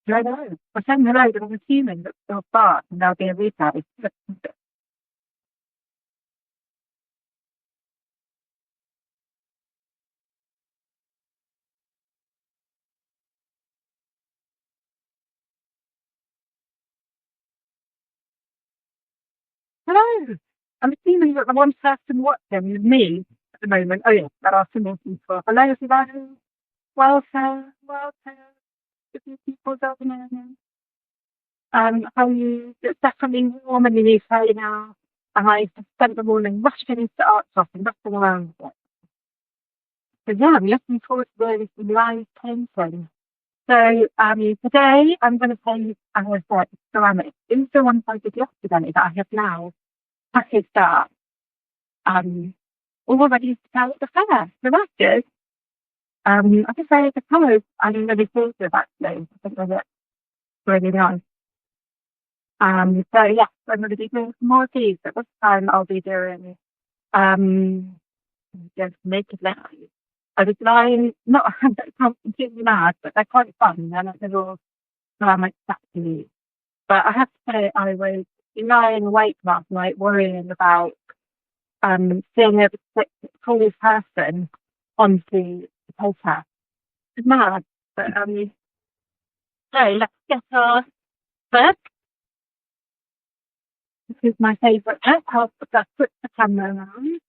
I know. I sang hello, but I'm assuming that they'll start and there'll be a replay. Hello. I'm assuming that the one person watching is me at the moment. Oh yeah, there are some more people. Hello everybody. Welcome, welcome. Good to see people jumping in. How are you? It's definitely warm in the UK now. And I spent the morning rushing into the art shop and rushing around. So yeah, I'm looking forward to doing some live painting. So today I'm going to paint ceramics. These are the ones I did yesterday that I have now packaged up, all ready to sell at the fair. So that's good. I just say the colours I'm really pleased with actually. I think they look really nice. So yes, I'm going to be doing some more of these, but this time I'll be doing um just naked ladies. I was lying, not that sounds completely mad, but they're quite fun. They're like little ceramic statues. But I have to say, I was lying awake last night worrying about being able to put the full person onto the paper. It's mad. But so let's get our book. This is my favourite book. I'll put the camera around.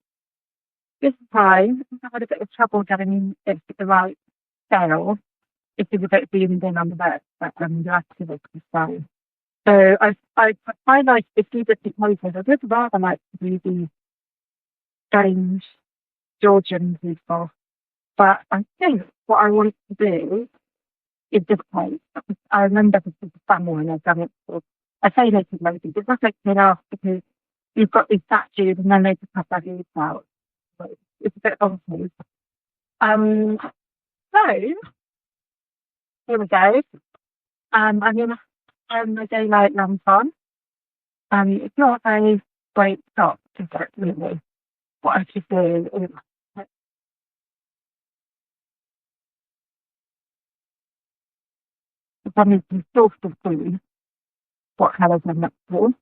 This time, I had a bit of trouble getting it to the right scale. It was a bit zoomed in on the book, but the rest of it was fine. So I highlighted a few different places. I would rather like to do these strange Georgian people. But I think what I want to do is this place. I remember this was a fun one. I've done it for, I say naked ladies. It does make me laugh because you've got these statues and then they just have their heads out. So it's a bit bonkers. Um, so here we go. I'm gonna my daylight lamp on. It's not a great stop to get really. What I should do is if I need to sort of see what colours I'm up to.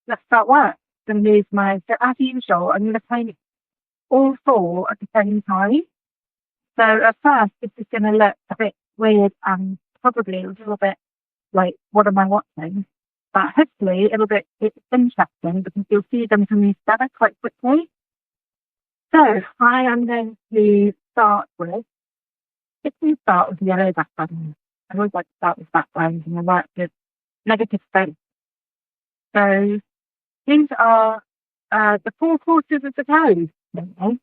Let's start work. I'm going to use my, so as usual, I'm going to paint all four at the same time. So at first, this is going to look a bit weird and probably a little bit like, what am I watching? But hopefully it's interesting because you'll see them coming together quite quickly. So I am going to start with, if we start with yellow background, I always like to start with background and I work with negative space. So these are the four quarters of the globe, okay?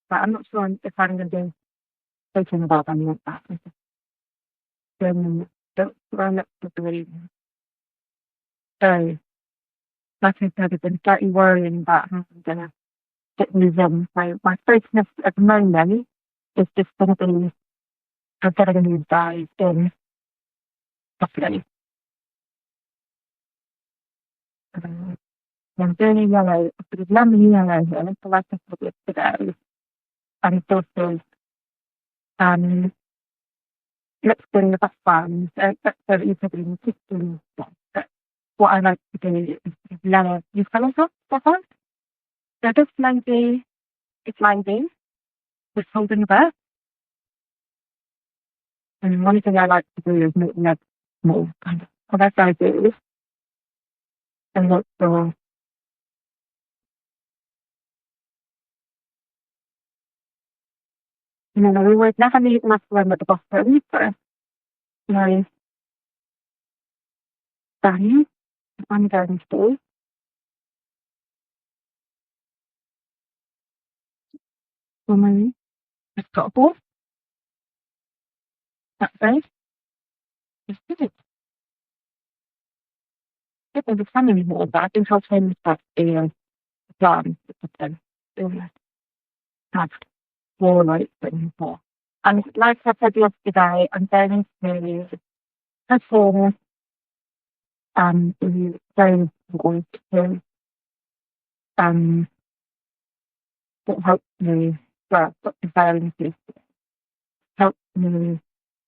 But I'm not sure if I'm going to be thinking about them like that. Don't run up to the reading. So, like I said, I've been slightly worrying about how I'm going to get these in. So my focus at the moment is just going to be I'm getting these guys in properly. I'm doing a yellow, sort of lemon yellow here, so like I said yesterday, and sort of let's bring the background so that you probably can see that what I like to do is layer these colours up together. So this lady is lady with holding the bird. And one thing I like to do is make them small kind of. So that's what I do. And look for I always never need enough room at the bottom for my value I'm going to do. For my I've got a ball. That's right. Just did it. If there's a fun anymore, but I think I'll change that the plan with them. Have more lights in here. And like I said yesterday, I'm going to perform the phone voice to that helps me well, got the balances helped me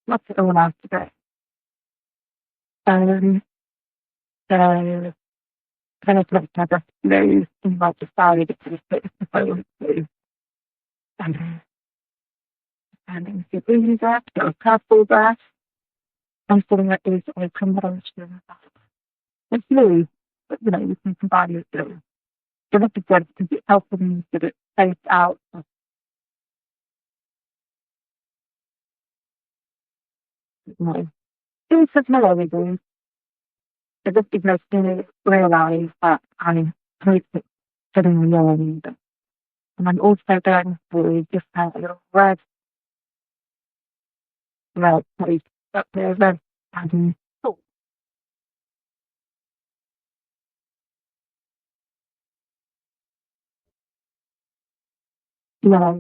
lots it all out of it. So kind of like I just move in like the side of the phone to and if you breathe that or couple that and something like this or combination. It's blue, but you can combine it blue. So that's good because it helps them get it spaced out. Things have no everything. So this is makes me realise that I hate it getting along. And I'm also going through just a little red place up there, red and oh, yeah.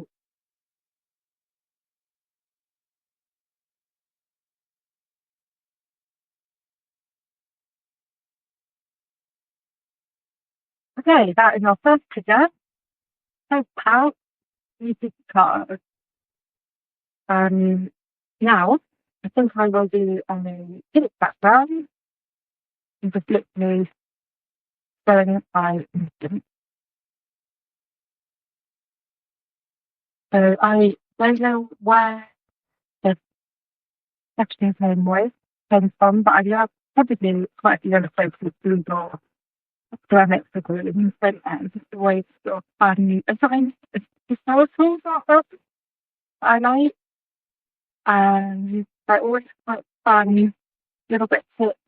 Okay, that is our first trigger. So out, music card. Now, I think I will do a pivot background and just literally going it by instant. So I don't know where the section came from, but I have probably quite a few other folks with Google ceramics or glue and just the way sort of fun and something historical sort of I like. They're always quite fun, little bit tips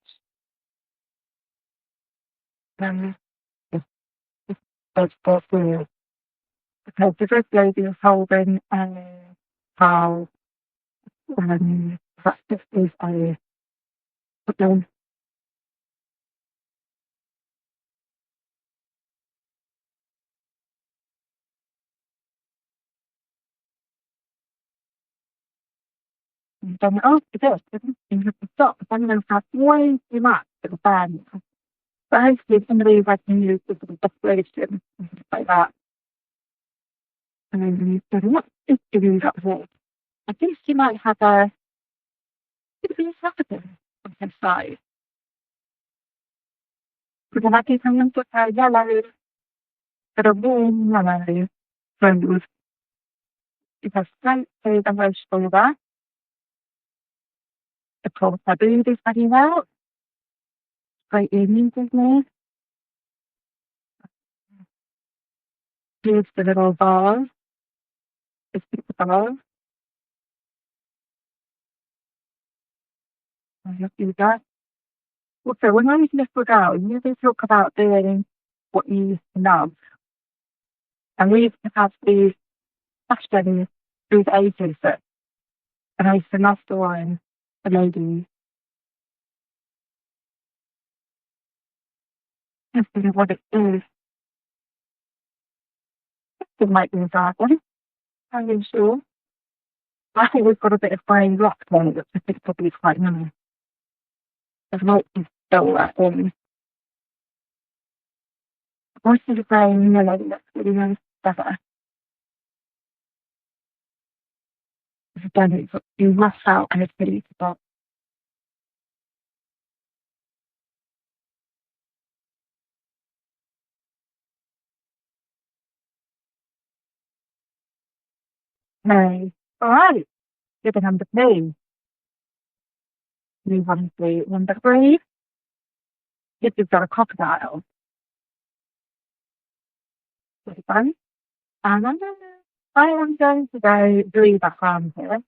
and just go through because the first lady is holding how practice is a football. And then after this, you have to stop. I'm going to have way too much for the band. But hopefully somebody I can use this sort of desperation and things like that. And then you said, what is doing up here? I think she might have could be a Saturday on her side. Because I think someone put her yellow, but a warm yellow rose. It has straight to the rose shoulder. Of course, I believe is very well. Great evening with me. Here's the little vase. It's the vase. I have to do that. Also, when I was little girl, you know, they talk about doing what you used to love. And we used to have these fashion through the ages that, and I used to love the one, the lady, just what it is. It might be a dark one. I'm not sure. I think we've got a bit of grey rock on it, which I think probably quite nice. I'd like to fill that in. Most of the grey and yellow looks really nice together. Again, it's got you rough out and it's really spot. No. Alright. You're the number two. Move on to number three. If you've got a crocodile, really fun. And I am going to go blue background here.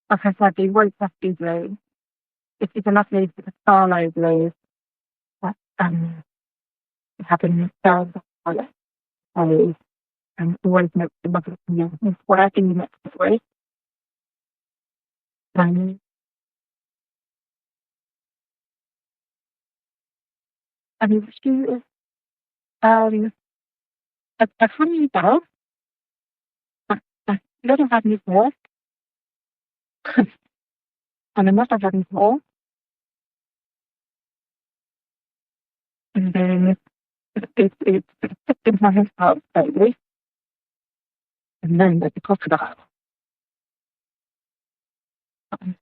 Like I said, the white has to be blue. This is a lovely sort of Starlow blue that having stars on it. Always makes the lovely whatever you mix it with. Um, and the shoe is a funny dog. I don't have any more, and another having more, and then it's in my house, baby. and then there's the crocodile. Um,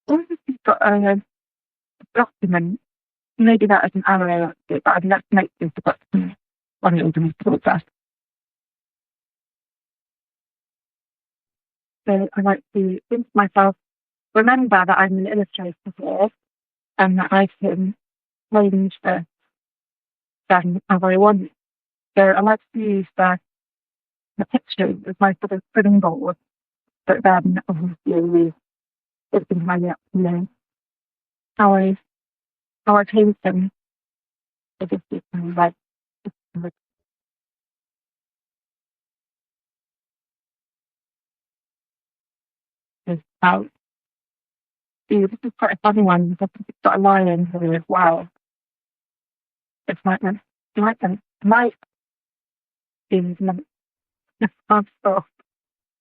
What if you've got a document, maybe that as an arrow, but I've never noticed the document on the organized that. So I like to think to myself, remember that I'm an illustrator here and that I can change the as I want. So I like to use the pictures as my sort of springboard, but then obviously it's entirely up to me how I how I change them. I just do things like this out. See, this is quite a funny one because it's got a lion here as well. It's might be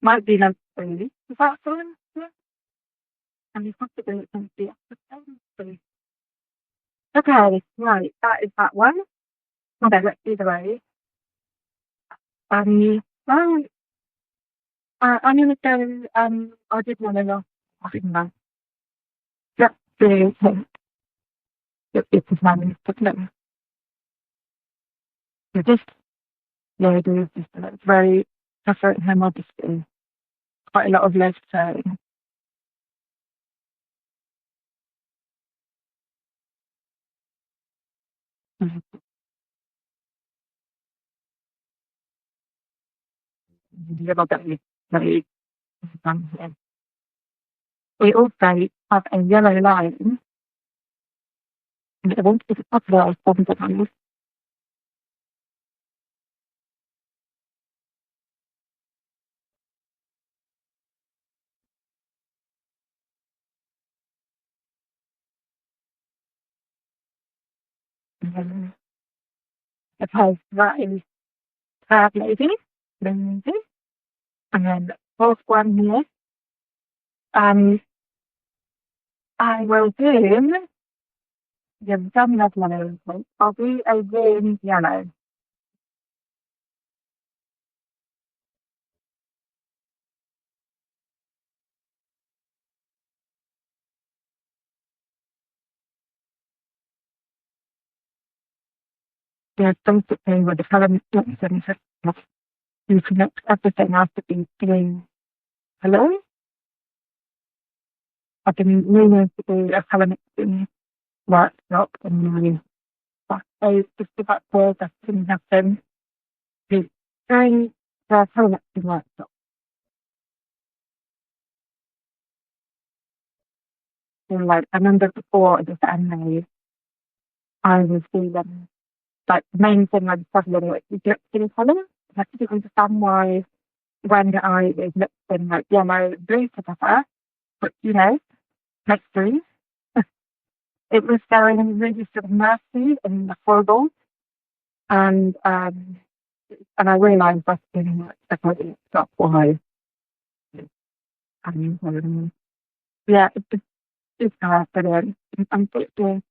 might be number three. Is that one? Yeah. And you possibly it can be episode. Okay, right, that is that one. Okay, let's do the road. Well, I'm gonna go. I did want to know. I think that. Yep, the it is my problem. So this lady is just very different. Her modesty, quite a lot of love. So a little bit very. Um, we also have a yellow line. And it won't be popular sometimes. Because that is third lady, lady, and then the fourth one here. Um, I will do. You've done that yellow. I'll do a green yellow. There's basically with the colour mix and you connect everything after being doing hello. I've been meaning to do a colour mixing workshop and my I just about for that didn't happen. During the colour mixing workshop. So like I remember before this anime I was feeling like the main thing I was struggling with was lip colour. I couldn't understand why when I was mixing like yellow and blue together, but like blue, it was going really sort of messy and horrible. And I realised that's pretty much that's why. Yeah, it's hard, but unfortunately,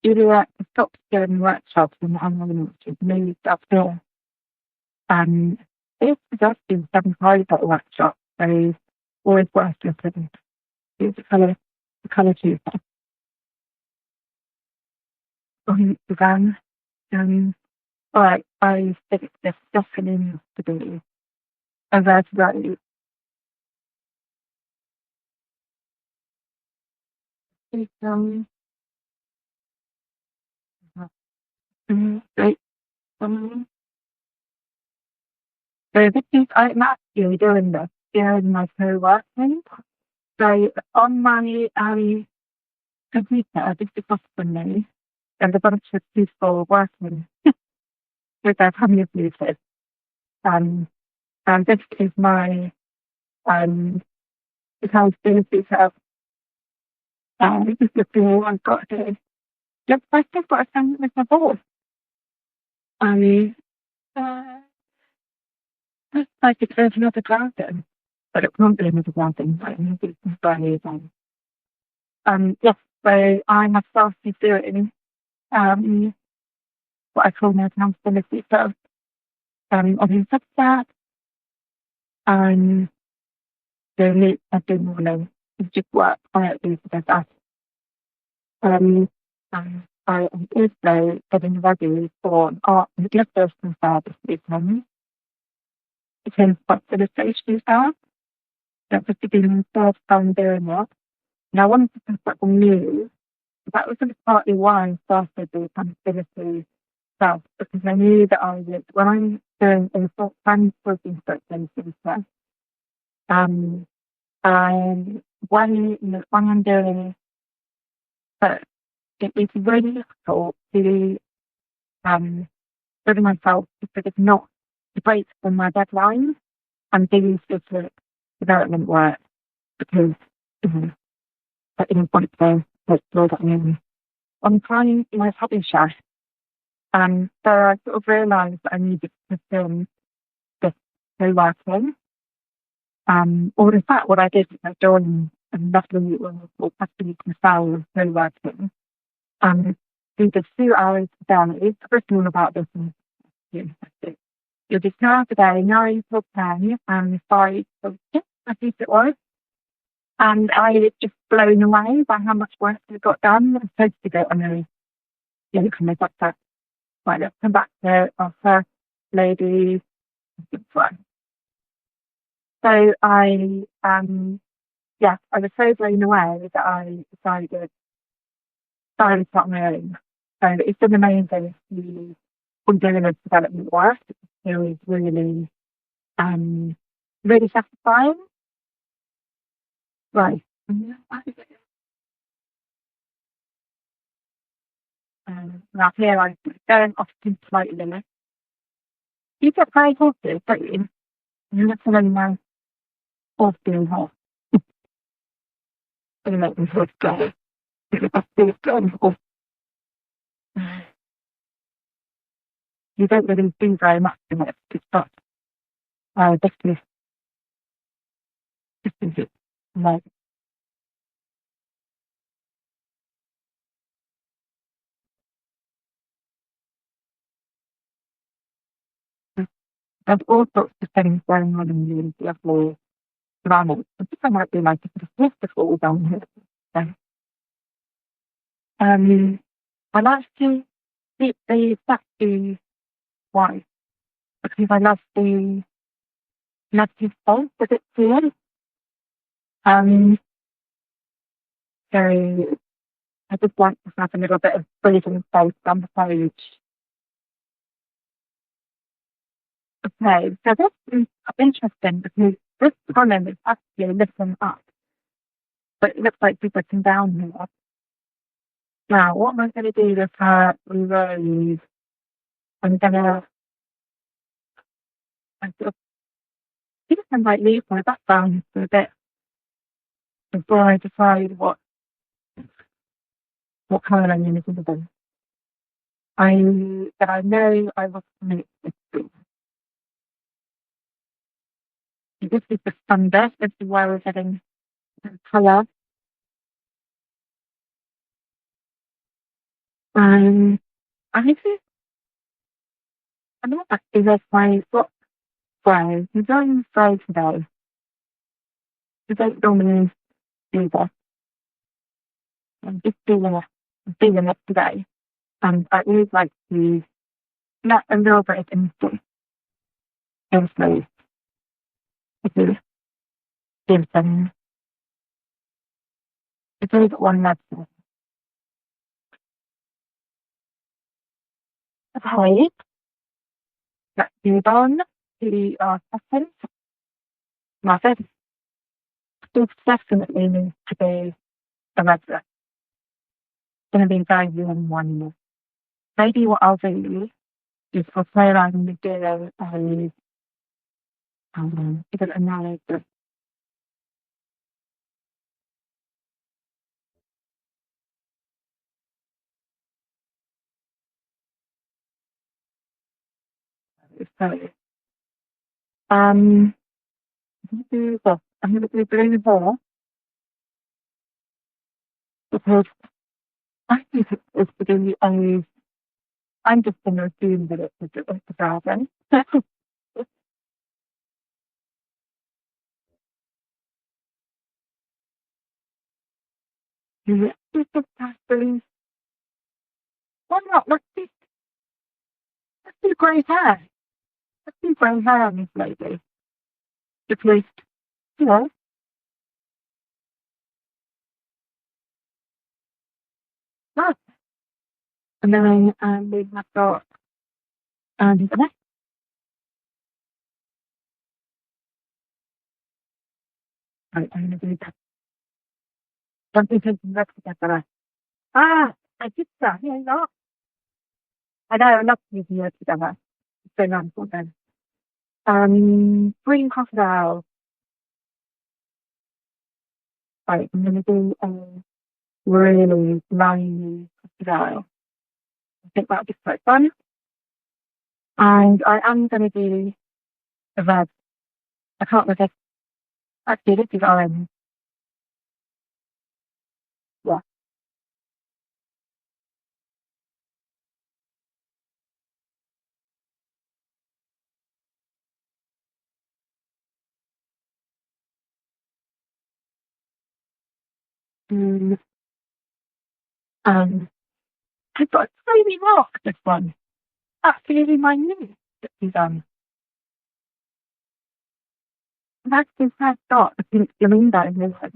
either I stopped doing workshops and I'm just moved up here. And it's just been 75 at a workshop, so always worth looking. It's the colour tutor on the van. Um, I think there's definitely needs to be a red road. Um, like, um, so this is, I'm actually doing this during my co-working. So on my computer, this is often me, and a bunch of people working with their family computers. Um, and this is my accountability setup. This is the tool I've got here. Yep, I think what I found with my board. Um, uh, it's like it's there's another garden, but it won't be another garden. But it's brand new. Yes, so I have started doing um, what I call my accountability. So on Substack and doing it every morning. It's just work quietly together. Um, I am also getting ready for an art and illustration fair this weekend. It's in illustration fair. That's just been my first time doing it. And I wanted to do something new. That was partly why I started the accountability stuff, because I knew that I would, when I'm doing I'm working for things, um, and when I'm doing, but it's really difficult to um, put myself because it's not to break from my deadline and do specific development work because I didn't want to explore that in. I'm trying my publisher. So I sort of realised that I needed to film this co-working. Or in fact, what I did was I joined a lovely or possibly myself co-working. Do the 2 hours a day. It's written all about this in university. You'll just start today, 9 till 10, and 5 till 6, I think it was. And I was just blown away by how much work we got done. I'm supposed to go on a young kind of got that. Right, let's come back to our first lady. So I was so blown away that I decided to start my own. So it's been amazing to be doing this development work. It was um, really satisfying. Right. Now here I'm going off to slightly limit. You get very horses, don't you? You look for them now, horse being hot. Gonna make them horse go. You don't really do very much in it. It's not this is like there's all sorts of things going on in the lovely environment. I think I might be like a sort of festival down here. So, I like to keep the statue white because I love the native space that it's in. Um, so I just like to have a little bit of breathing space on the page. Okay, so this is interesting because this column is actually lifting up, but it looks like people come down here. Now, what am I going to do with her rose? I'm going to sort of see if I might leave my background for a bit before I decide what colour I'm going to do them. I know I want to make this blue. This is the thunder. This is where we're getting the colour. I think I'm not actually with my book grey. I'm going grey today. I don't normally do this. I'm just feeling it today. And I always like to let a little bit of influence because give them it's always one level. Okay, let's move on to our second method. This definitely needs to be a regular. It's going to be very warm one. Maybe what I'll do is I'll play around with the give it a analysis. So, I'm going to do this. I'm going to do blue here. because I think it's to do a, I'm just going to assume that it's a garden. Yeah, it's just actually, why not? Let's do grey hair. Let's do grey hair on this lady. Because, you know, no. And then we have got, the next, right, I'm going to do that. Something to work together. Ah, I did that. Yeah, no. I know, I love using it together. It's so nice, then. Green crocodile. Right, I'm going to do a really liney crocodile. I think that'll be quite fun. And I am going to do a red. I can't remember. Actually, this is orange. Yeah. Mm, I've got a tiny mark, this one. Absolutely minute that he's done. That's his first got a pink flamingo in his head.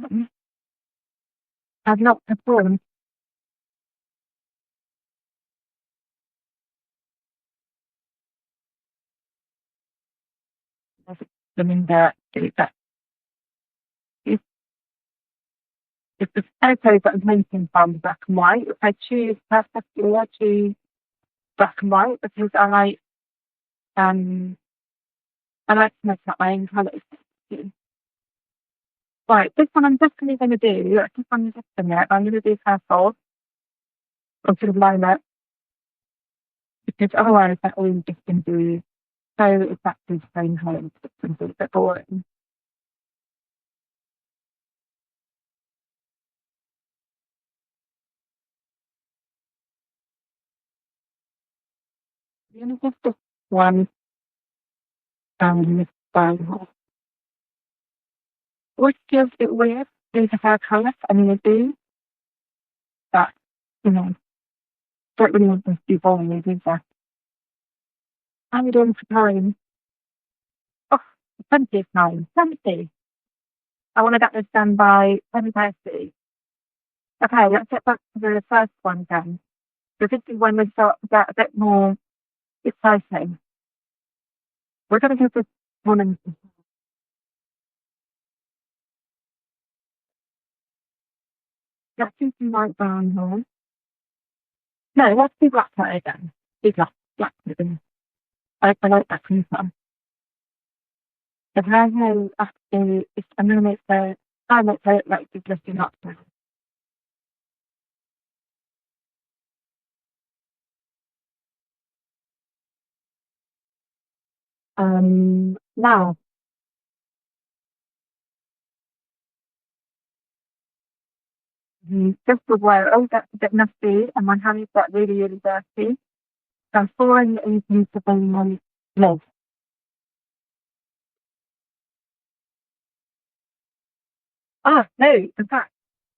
I've not performed as a flamingo. That is, it's the photos that I'm making from black and white. If I choose perfectly, I choose black and white because um, I like to make up my own colours. Right, this one I'm definitely going to do. This one is definitely I'm going to do purple or sort of lilac because otherwise that all just going to be so exactly the same colours. It's going to be a bit boring. I'm going to give this one style. What feels a bit weird is the hair colour. I mean, I do, but, you know, don't really want them to be boring, is that? I'm doing for time. Oh, plenty of time. Plenty. I want to get this done by 10:30. Okay, let's get back to the first one then. So this is when we start to get a bit more exciting. We're going to give this one and let's do some light brown here. No, let's do black hair again. Do black ribbon. I like that from some. The brown hair after, I'm going to make the, I make the, like, just lifting up now. Now, just aware, oh, that's a bit nasty, and my hands got really, really dirty. So I'm pouring it into the lid. Ah, no, in fact,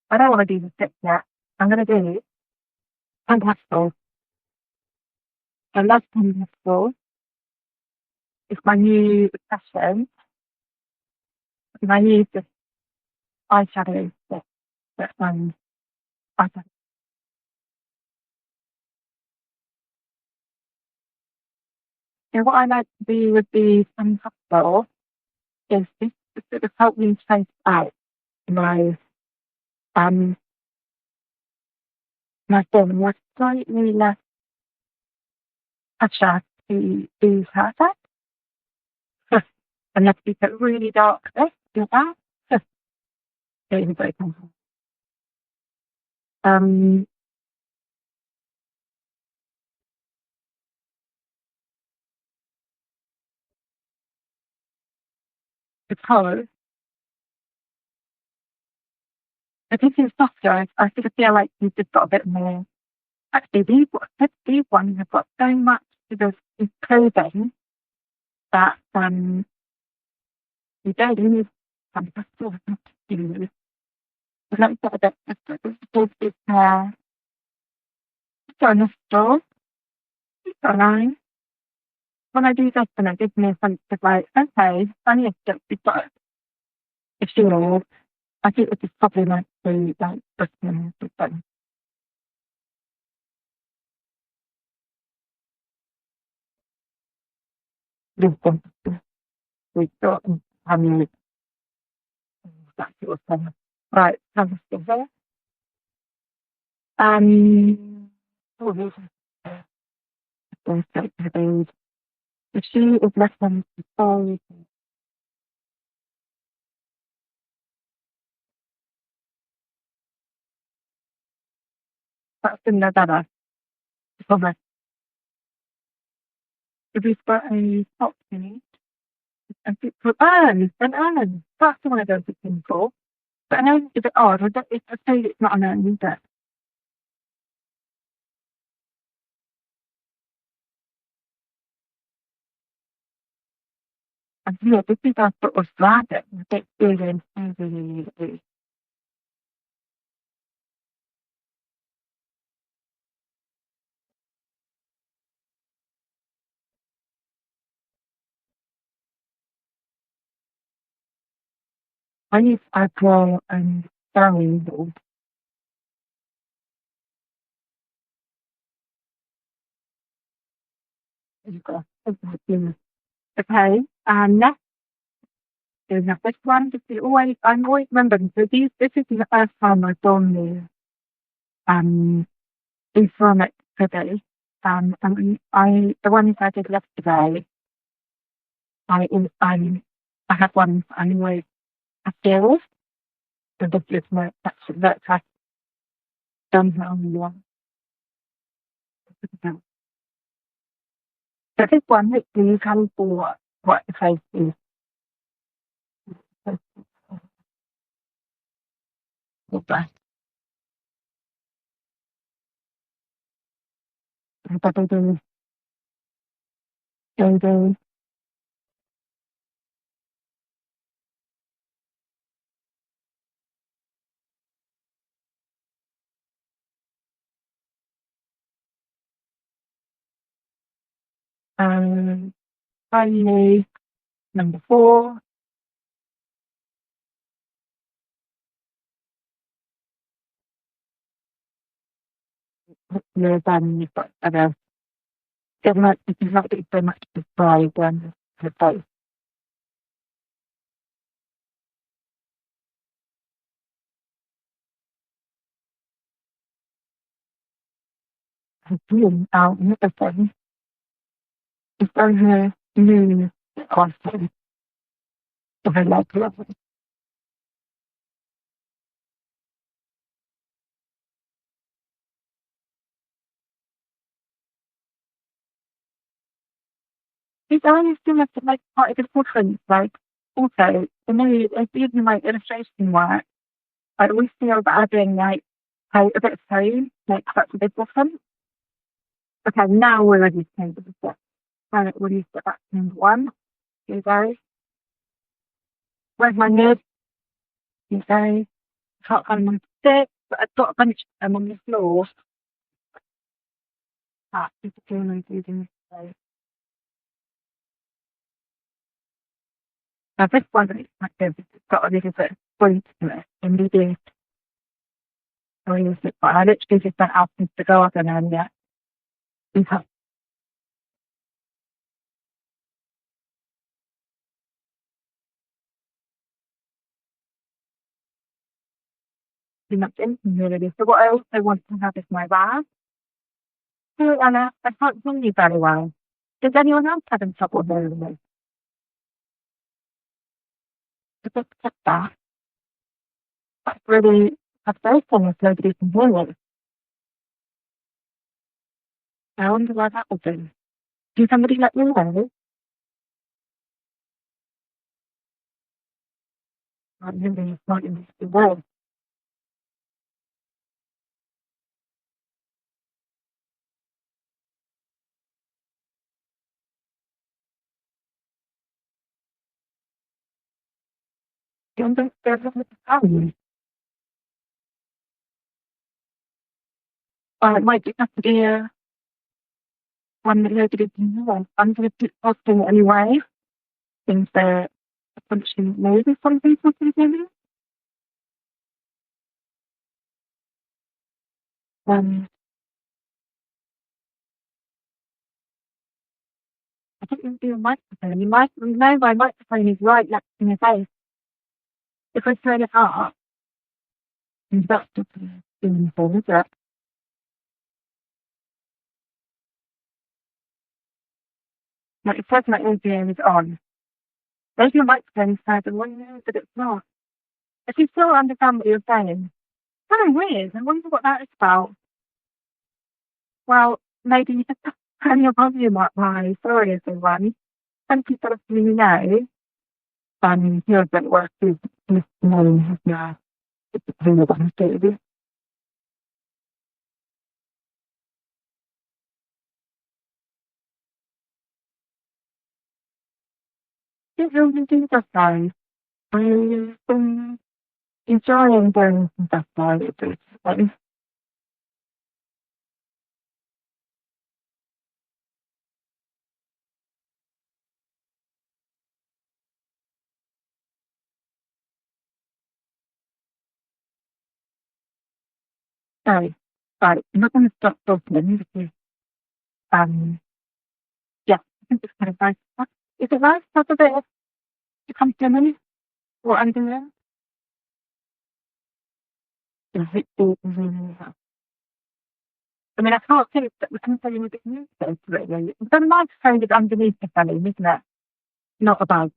I don't want to do the stick yet. I'm going to do pentacles. I love pentacles. It's my new obsession. And I use this eyeshadow stick that eyeshadow. So what I like to do with the pentacles is this to sort of help me trace out my um my thing was slightly less pressure to do perfect. And let's keep it really dark this, do that. Really very comfortable. Um because I think it's softer. I sort of feel like you've just got a bit more. Actually, these ones have got so much sort of clothing that you don't need some sort of use. It's like sort of it's got a store, it's got a line. When I do this, and it gives me a sense of like, okay, I need to be got a shield. I think this is probably like the like Britain something. This one we've got having that sort of thing. Right, have a sticker. Oh, this is the if she is less than four, that's similar better. Cover. If we've got a top thing, and it's for an urn. That's the one I don't think for. But I know it's a bit odd. I say it's not an urn, is it? And yeah, this is our sort of bracket. It's experience. I use April and Barry. Okay, next is this one. I'm always remembering. So this is the first time I've done these ceramic today. And the ones I did yesterday, I, I had one anyway. I feel so this is my that's I've done my only one. So this one, you can for what the face is. But they finally number 4, you've got other it's not so much described the face. Zoom out another thing is over new content of a like level. These are still have to make quite a big difference. Like also for me, if even my illustration work, I always feel that adding like a bit of tone makes such a big difference. Okay, now we're ready to change the step. So we'll use the back to one. Here you go. Where's my nib? Here you go. Can't find my stick, but I've got a bunch of them on the floor. Ah, this is doing using this. Now this one is like it's got a little bit of point to it. And maybe I use it, but I literally just went out into the garden and we have too much in really. So what I also want to have is my vase. So, and I can't hear you very well. Does anyone else having trouble hearing me? Because that's really frustrating if nobody can hear me. I wonder why that would be. Can somebody let me know? I'm really not in the world. don't think there's a time. Or it might be have to be one that nobody's more. I'm going to keep posting it anyway. Since they're punching maybe something maybe. Um, I think you do a microphone. You know my microphone is right next to your face. If I turn it up, that's just doing things, but like it says my audio is on. There's your microphone side and one knows that it's not. If you still understand what you're saying, very weird. I wonder what that is about. Well, maybe you just turn your volume up high. Sorry, everyone. Some people actually know. Here's that work is this morning has now been one baby. Didn't really do that time. I've been enjoying doing some stuff like this. So, right, I'm not going to stop talking because, um, yeah, I think it's kind of nice. Is it nice to have a bit of a compliment? What I'm doing? Is it really nice? I mean, I can't think that we can say anything new to really. The microphone is underneath the phone, isn't it? Not above.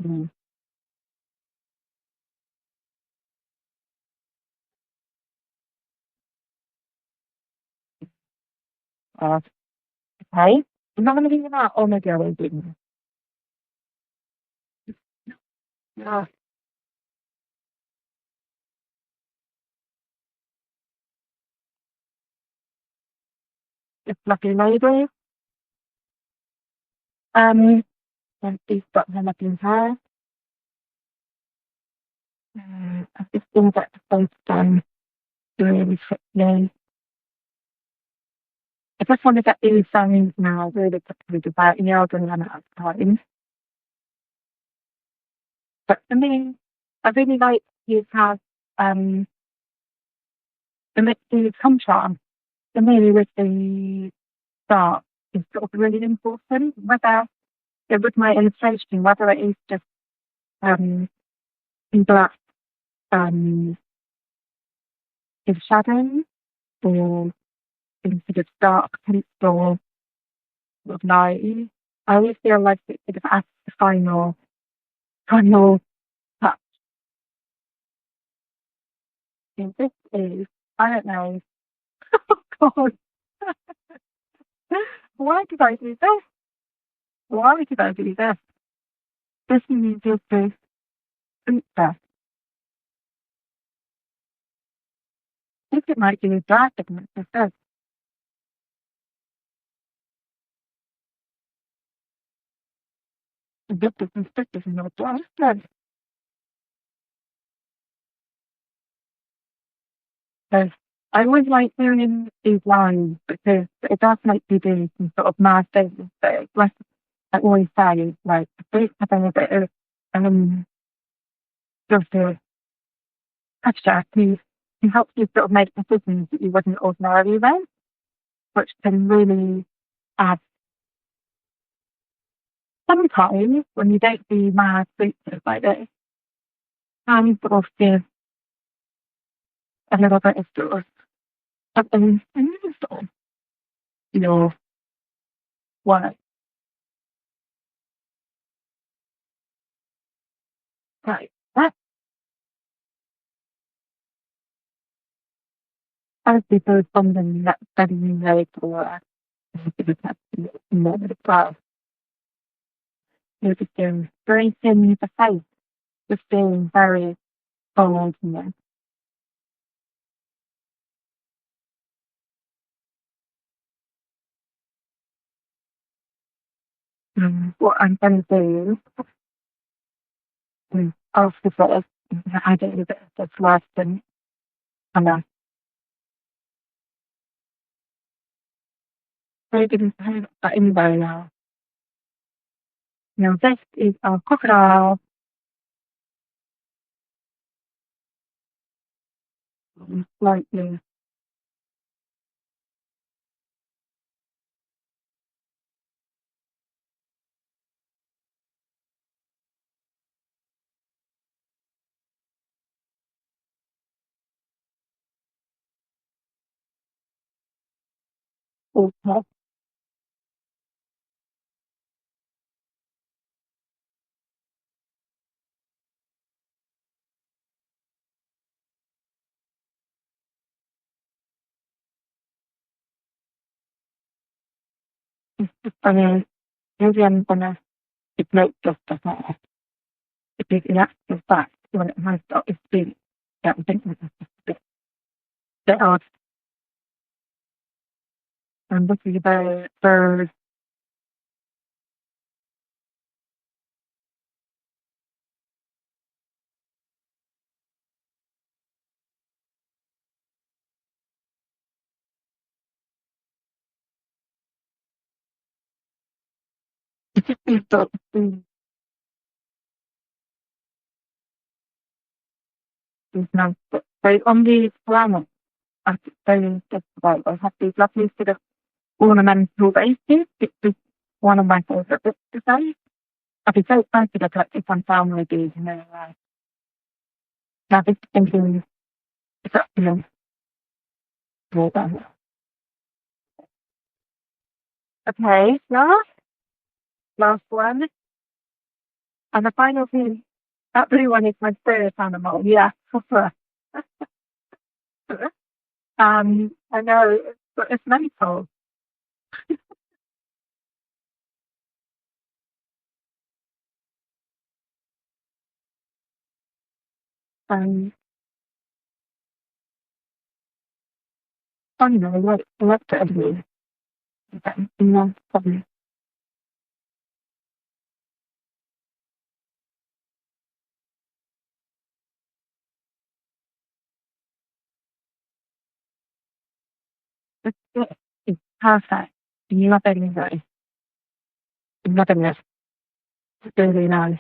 Mm. Uh, okay. I'm not going to give that. Oh, maybe I will do. Yeah, it's lucky lady. And she's got her lovely hair. I've just been get the face done really quickly. I just want to get these done now really quickly about nails and run out of time. But for me, I really like you have um the contrast for me with the dark is sort of really important. Whether with my illustration, whether it is just um in black um in shadows or in sort of dark pencil sort of light. I always feel like it sort of adds the final touch. And this is, I don't know, oh God, why did I do this? Why did I do this? This is just this pizza. I think it might be a dark segment for this. This is stickers in your glass. So I always like doing these lines because it does make you do some sort of mad things. So it's like I always say, like, please having a bit of just a texture to help you sort of make decisions that you wouldn't ordinarily make, which can really add sometimes when you don't do mad features like this, can sort of give a little bit of sort of something unusual in your work. Right. That's obviously for something that's studying like or well, you're just doing very thin with the face, just being very bold, you know. What I'm going to do avsluta hade ett slags Anna. I didn't have in by now. Now this is a crocodile. Slightly also funny. Maybe I'm gonna ignore just the fact. It is in actual fact when it has got its being that thing that are and this is about birds. It's got these nice so on the planet I they just about I have these lovely sort of ornamental bases, which is one of my favourite bits to say. I'd be so excited to collect some family bees in their life. Now this thinking it's up to them. Well done. Okay, last one. And the final thing, that blue one is my spirit animal. Yeah. I know, but it's mental. Um, I don't know, I like to agree. No, probably. It's perfect. Nothing is nothing is really nice.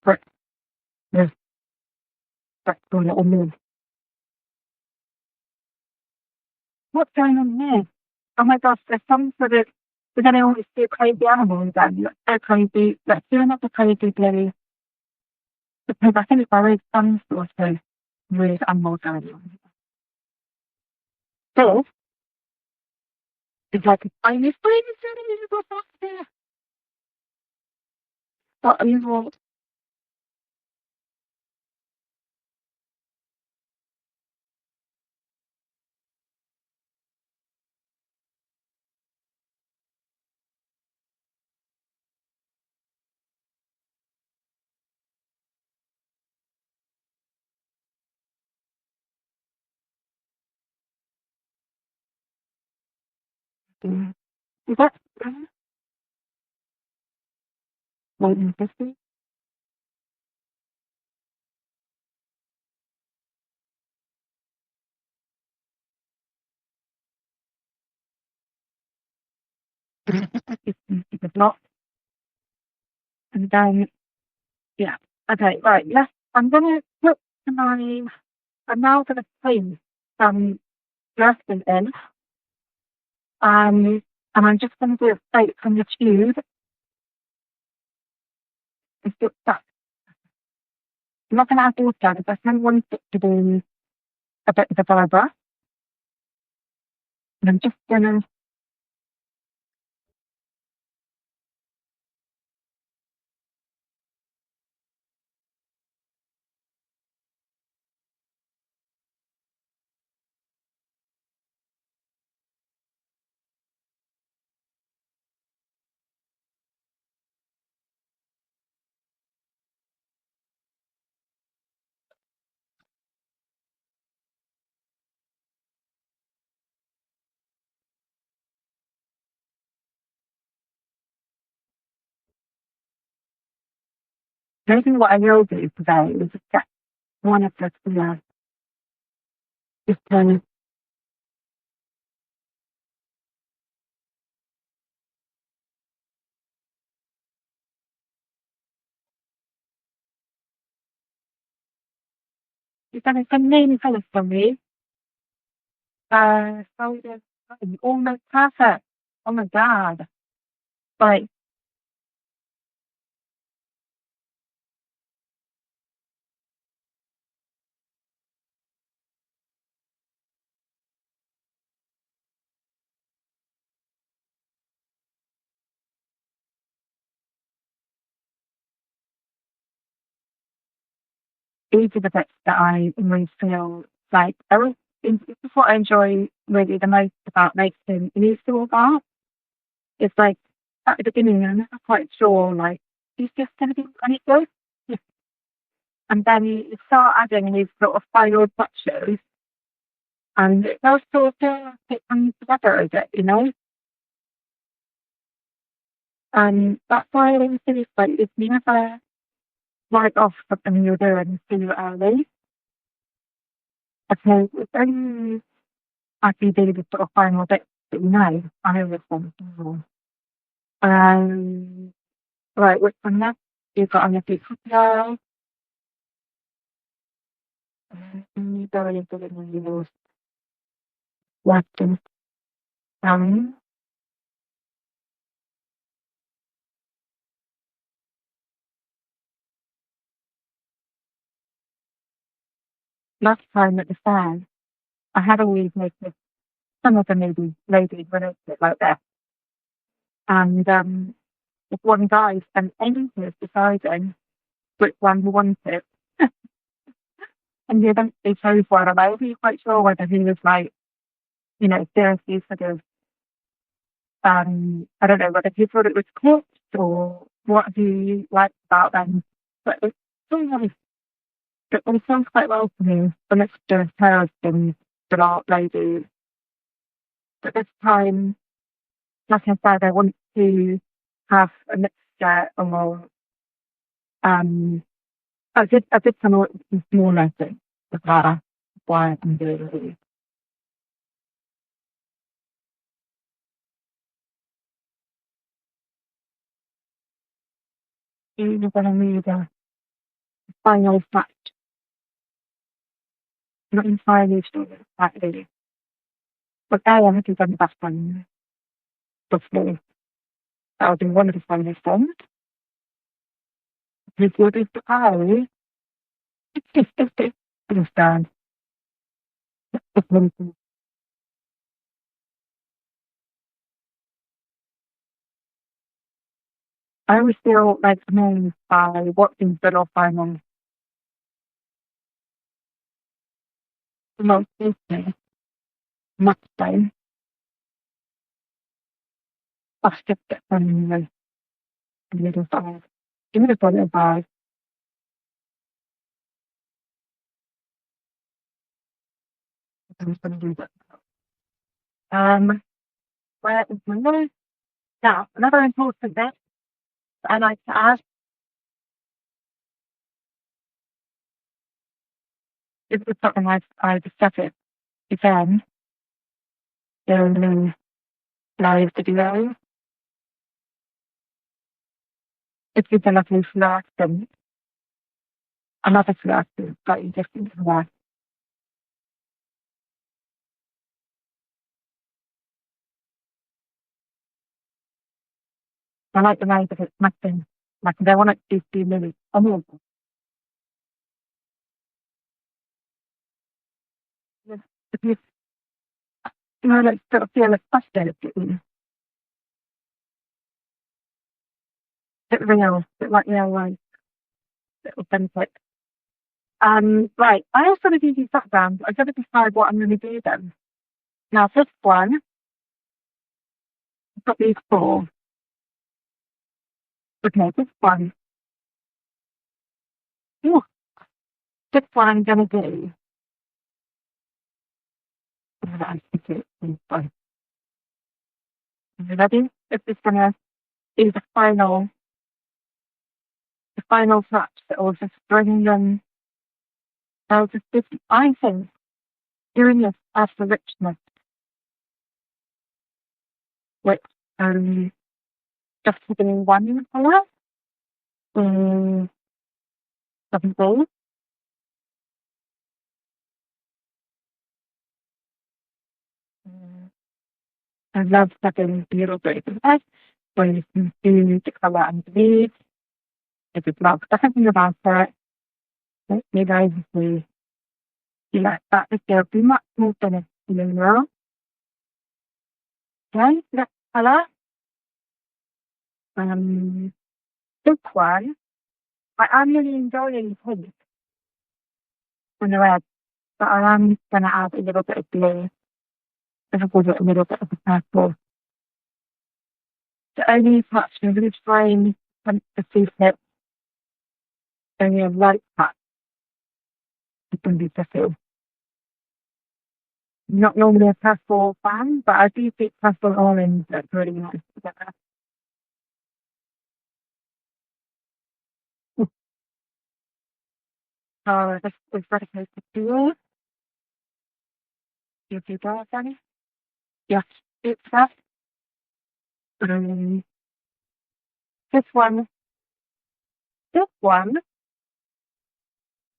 But there's that little move. What's going on here? Oh my gosh, there's some sort of, we're going to always see crazy animals then. They're crazy. Let's do another crazy bloody, because I think there is some sort of weird animals going on. This is like a tiny spring. What are you all doing? Is that maybe this is? It's not. And then, yeah. Okay, right. Yes, I'm going to put my, I'm now going to place some dressing in. And I'm just going to do a plate from the tube. It's just that. I'm not going to add water because I don't want it to be a bit of a blubber. And I'm just going to, maybe what I will do today is just get one of the, just you've done some name colours for me. So there's almost perfect. Oh my god. Like, these are the bits that I really feel like, this is what I enjoy really the most about making new school art. It's like, at the beginning, I'm never quite sure, like, is this going to be any good? And then you start adding these sort of final touches, and it does sort of fit them together a bit, you know? And that's why I always say, like, if you never write off something you're doing too early, because it's only after you do the sort of final bit that you know, I always want more. Um, right, which one next? You've got on your feet now. You go into the news, watching some. Last time at the fair, I had a weed with some of the ladies when it's like that. And this one guy spent ages deciding which one he wanted. And he eventually chose one, and I wasn't quite sure whether he was like, seriously sort of, I don't know, whether he thought it was cooked or what he liked about them. But it's still nice. It sounds quite well to me. The mixture of hers and the art lady. But this time, like I said, I want to have a mixture of, um, I did some smaller things with that. Why I'm doing it. You're going to need a final fact, not entirely sure exactly. But I haven't done the best one before. That'll be one of the final ones. With what is the eye? Understand. I always feel like amazed by watching little final most Disney much time. That's just it from the little five. Give me the bottle of five. I'm going to do that. Um, where is my nose? Now, another important bit that I like to add is with something I discovered again during the live video. It's with a lovely fluorescent, another fluorescent, slightly different from that. I like the way that it's matching. Like, I don't want it to be too mini. I mean, if like, sort of feel like frustrated, bit real, bit like real life, bit authentic. Right, I also want to do these backgrounds. I've got to decide what I'm going to do then. Now, this one, I've got these four. Okay, this one. Ooh, this one I'm going to do. I'm going to execute these ones. Are you ready? This is going to be the final the final touch that will just bring them, they'll just, I think, doing this as the richness, which, just giving one colour, doesn't do. I love having a little bit of that, where you can see the colour underneath. If it's not something about it, you guys see, like that is there'll be much more finished in the world. Okay, next colour. This one, I am really enjoying pink and the red, but I am going to add a little bit of blue, as well as a little bit of the purple. The only touch I'm really trying to see it, only a light touch is going to be purple. Not normally a purple fan, but I do think purple and orange looks really nice together. So this is dedicated to you. You see that, Danny? Yes, it's that. Um, this one, this one,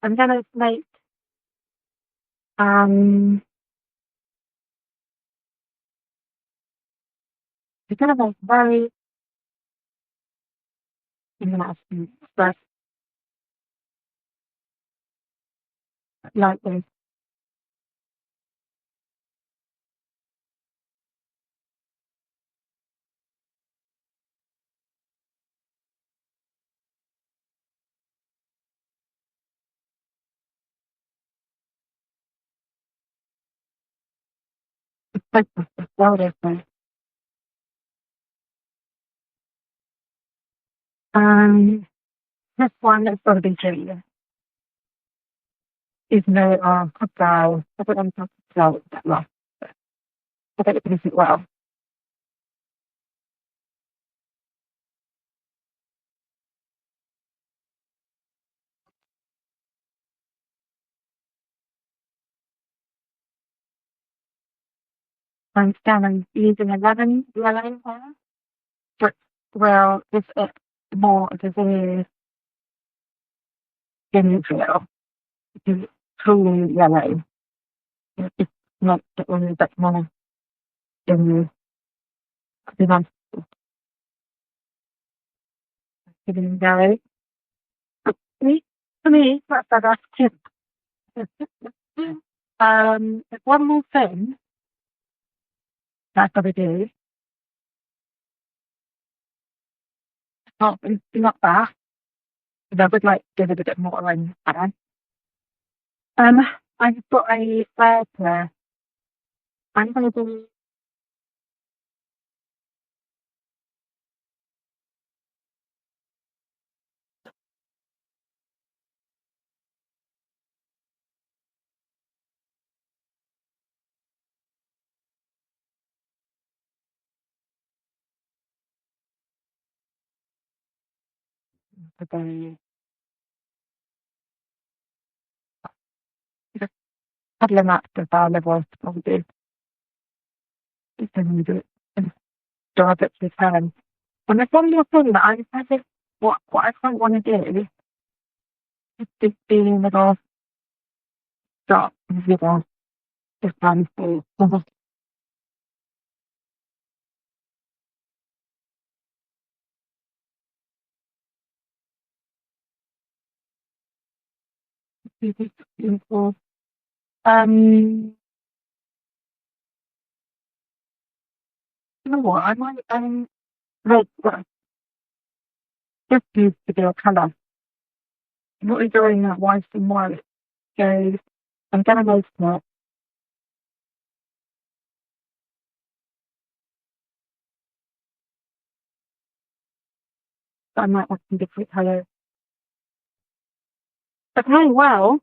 I'm gonna make it's gonna make very, I'm gonna ask you first, like this. It's like this, it's well different. This one is gonna be green. Even though a brown, I don't want to brown that well. I think it finishes well. I'm standing using 11 yellow here, but well, this is more of a very neutral. It's truly yellow. It's not the only bit more than the one giving yellow. For me, that's better. There's one more thing that I've got to do. It's not that, but I would like to give it a bit more on that. Um, I've got a flare player. I'm going to do the just a couple of maps of our levels to probably do. It's going to do it and drive it to turn. And there's one more thing that I think what I quite want to do is just being a little stop and little just for beautiful. You know what? I might like just use to do a colour. I'm not doing that white and white. So I'm gonna make it. I might want some different colours. Okay, well,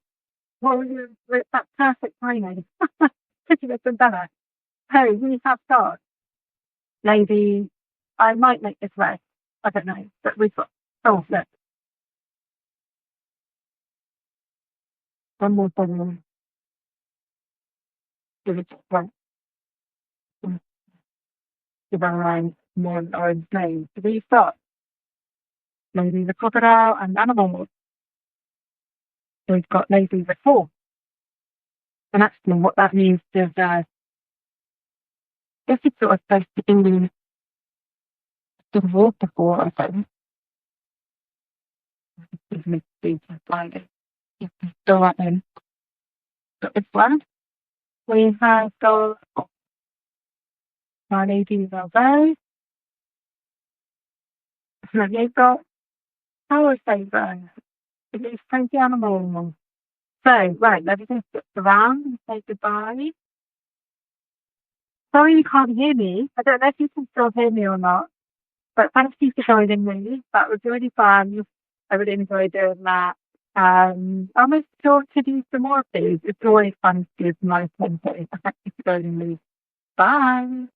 that's perfect timing. Could you have been better? Hey, we have got maybe I might make this red. I don't know, but we've got look. one more thing. Give it like give around more orange names. So we've got maybe the crocodile and animals. We've got maybe the horse. And actually what that means is this is sort of supposed to be the waterfall, I think. Give me to find it. Go right in. Got this one. We have got My Lady Velvet. And then you've got Power Saver. It is 20 animals. So, right, let me just look around and say goodbye. Sorry you can't hear me. I don't know if you can still hear me or not. But thank you for joining me. That was really fun. I really enjoyed doing that. I'll make sure to do some more of these. It's always fun to do some nice things. Thank you for joining me. Bye.